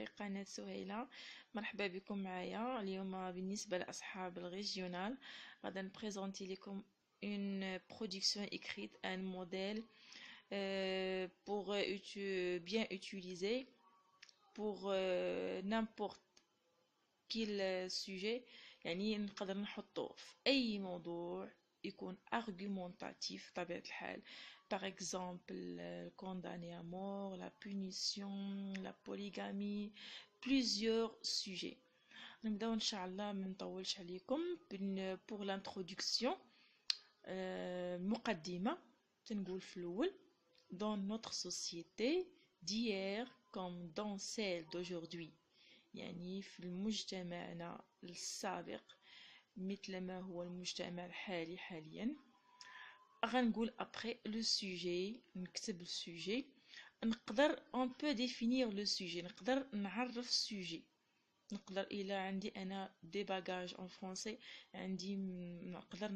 قناة سهيلة. مرحبا بكم معايا اليوم. بالنسبة لأصحاب الريجيونال غادا نبريزونتي لكم une production écrite, un modèle pour bien utiliser pour n'importe quel sujet. يعني نقدر نحطه في أي موضوع يكون argumentatif بطبيعة الحال. Par exemple, le condamné à mort, la punition, la polygamie, plusieurs sujets. نبداو إن شاء الله ما نطولش عليكم. pour l'introduction مقدمة تنقول في الأول. Dans notre société d'hier comme dans celle d'aujourd'hui، يعني في المجتمعنا السابق مثل ما هو المجتمع الحالي حاليا. غنقول après le sujet، نكتب السوجي. نقدر on peut définir le sujet، نقدر نعرف السوجي. نقدر إلا عندي أنا دي باجاج en français، عندي نقدر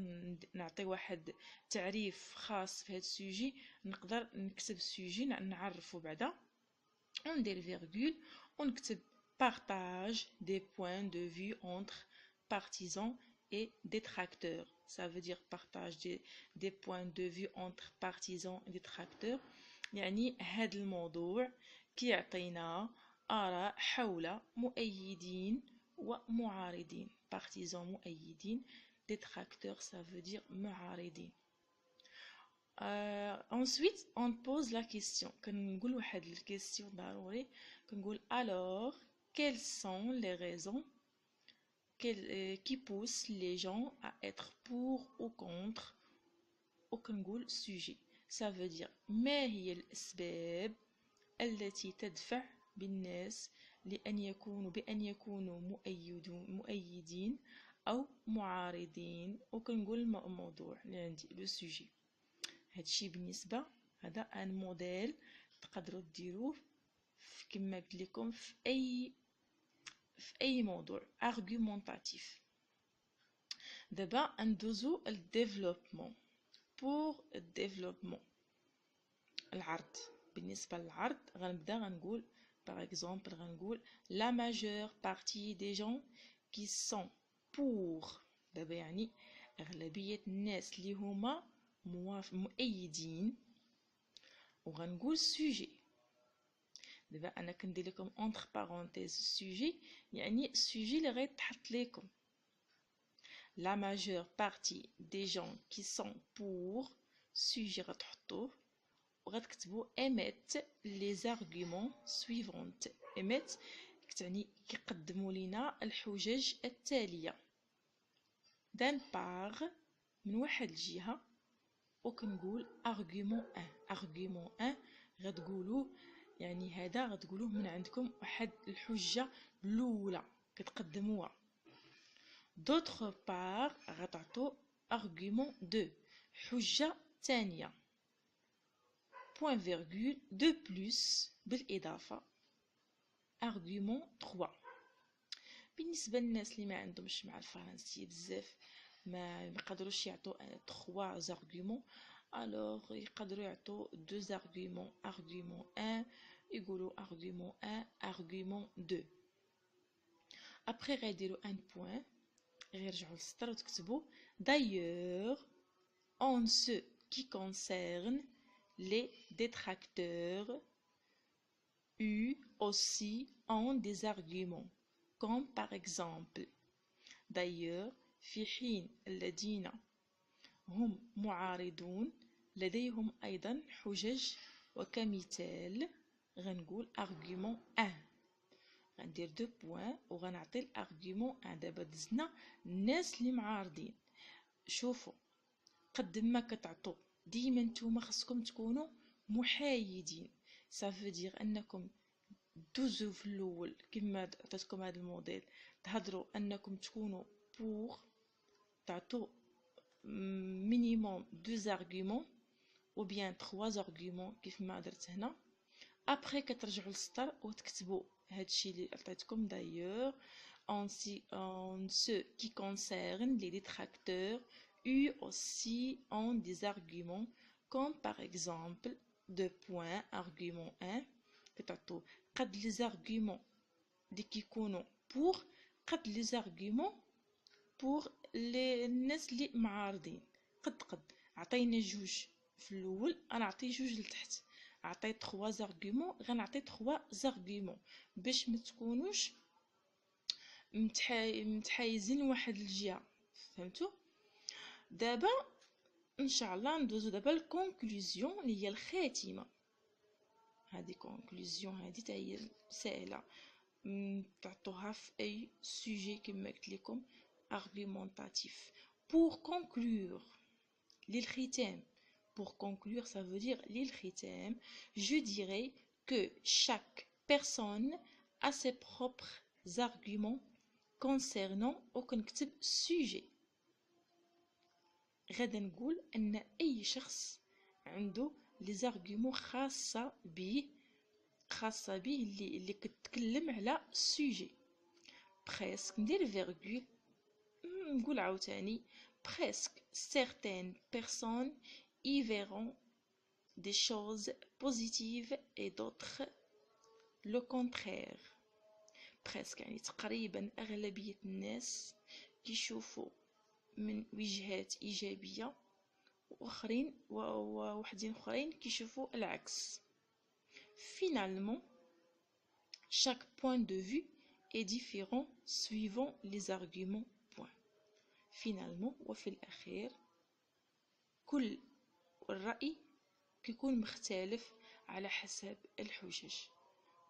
نعطي واحد تعريف خاص في هذا السوجي، نقدر نكتب السوجي نعرفه بعدا وندير فيرغول ونكتب partage des points de vue entre partisans et détracteurs. Ça veut dire partage des points de vue entre partisans et détracteurs. يعني هذا الموضوع كيعطينا آراء حول مؤيدين ومعارضين. partisans مؤيدين، détracteurs ça veut dire معارضين. Ensuite on pose la question. كنقول واحد الكيستيون ضروري. كنقول alors quelles sont les raisons qui poussent les gens à être pour ou contre وكنقول sujet. Ça veut dire ما هي الأسباب التي تدفع بالناس بأن يكونوا مؤيدين أو معارضين وكنقول الموضوع اللي عندي لو سوجي. هادشي بالنسبة هذا ان موديل تقدروا ديروه كما قلت لكم في أي موضوع argumentatif. دابا ندوزو الديفلوبمون. pour الديفلوبمون العرض. بالنسبة للعرض غنقول par exemple غنقول la majeure partie des gens qui sont pour. دابا يعني أغلبية الناس اللي هما مؤيدين وغنقول sujet. دابا أنا كندير لكم entre parenthèses sujet، يعني sujet اللي غيتحط لكم la majeure partie des gens qui sont pour sujet غتحطوه وغتكتبوا émettent les arguments suivants. émettent يعني كيقدموا لنا الحجج التالية d'un part من واحد الجهة. وكنقول argument 1. argument 1 غتقولوا يعني هذا غتقولوه من عندكم واحد الحجة الأولى كتقدموها. d'autre part غتعطوا argument 2 حجة ثانية. point virgule de plus بالإضافة argument 3. بالنسبة للناس اللي ما عندهمش مع الفرنسية بزاف ما يقدروش يعطوا 3 arguments، alors يقدروا يعطوا 2 arguments. argument 1 يقولوا argument 1 argument 2. après غيديروا un point غيرجعوا للسطر وتكتبوا d'ailleurs en ce qui concerne les détracteurs eux aussi ont des arguments comme par exemple d'ailleurs في حين الذين هم معارضون لديهم أيضا حجج. وكمثال غنقول argument 1 غندير 2 بوان وغنعطي الارغيومون 1. دابا دزنا الناس اللي معارضين. شوفوا قد ما كتعطوا ديما نتوما خصكم تكونوا محايدين. صافي دير انكم دوزو في الاول كما عطيتكم هذا الموديل تهضروا انكم تكونوا بور، تعطوا مينيموم 2 arguments ou bien 3 arguments كيف ما درت هنا. ابري كترجعوا للسطر وتكتبوا هادشي اللي عطيتكم d'ailleurs en ce qui concerne les détracteurs eux aussi ont des arguments comme par exemple 2 points argument 1 كتعطوا قد les arguments اللي كيكونوا بور قد لي زارغومون بور لي الناس اللي معارضين. قد عطينا جوج في الاول، انا عطي جوج لتحت، عطيت 3 زارغومون، غنعطي 3 زارغومون باش ما تكونوش متحيزين واحد الجهه. فهمتوا؟ دابا ان شاء الله ندوزو دابا الكونكلوزيون اللي هي الخاتمه. هذه كونكلوزيون هذه حتى هي سهله تعطوها في اي سوجي كما قلت لكم argumentatif. pour conclure للختام pour conclure ça veut dire للختام je dirais que chaque personne a ses propres arguments concernant ou كنكتب sujet. غدا نقول ان اي شخص عنده لي زارغومون خاصه به اللي كتكلم على سوجي. بريسك ندير فيرغول نقول عاوتاني presque certaines personnes y verront des choses positives et d'autres le contraire. presque يعني تقريبا اغلبيه الناس كيشوفوا من وجهات ايجابيه واخرين ووحدين اخرين كيشوفوا العكس. finalement chaque point de vue est différent suivant les arguments. point. finalement وفي الاخير كل الراي كيكون مختلف على حسب الحجج.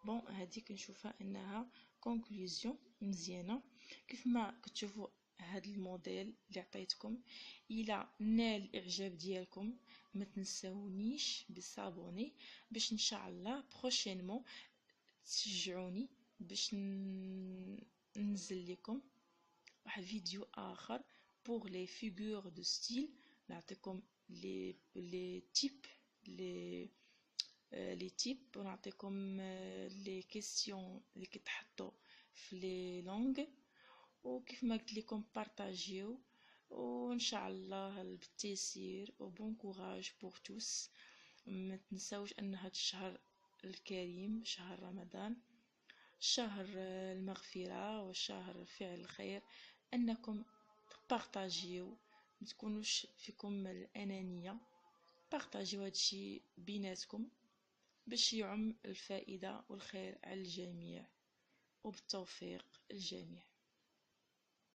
بون هذه كنشوفها انها كونكلوزيون مزيانه. كيف ما كتشوفوا هذا الموديل اللي عطيتكم الى نال الاعجاب ديالكم ما تنساونيش بالصابوني باش ان شاء الله بروشينمون تشجعوني باش ننزل لكم واحد فيديو اخر pour les figures de style. نعطيكم les types les types ونعطيكم les questions اللي كيتحطوا في les langues. وكيف ما قلت لكم بارطاجيو وان شاء الله بالتيسير وبون كوراج بور توس. ما تنساوش ان هذا الشهر الكريم شهر رمضان شهر المغفرة وشهر فعل الخير، انكم تبارطاجيو ما تكونوش فيكم الانانية، بارطاجيو هادشي بيناتكم باش يعم الفائدة والخير على الجميع وبالتوفيق الجميع.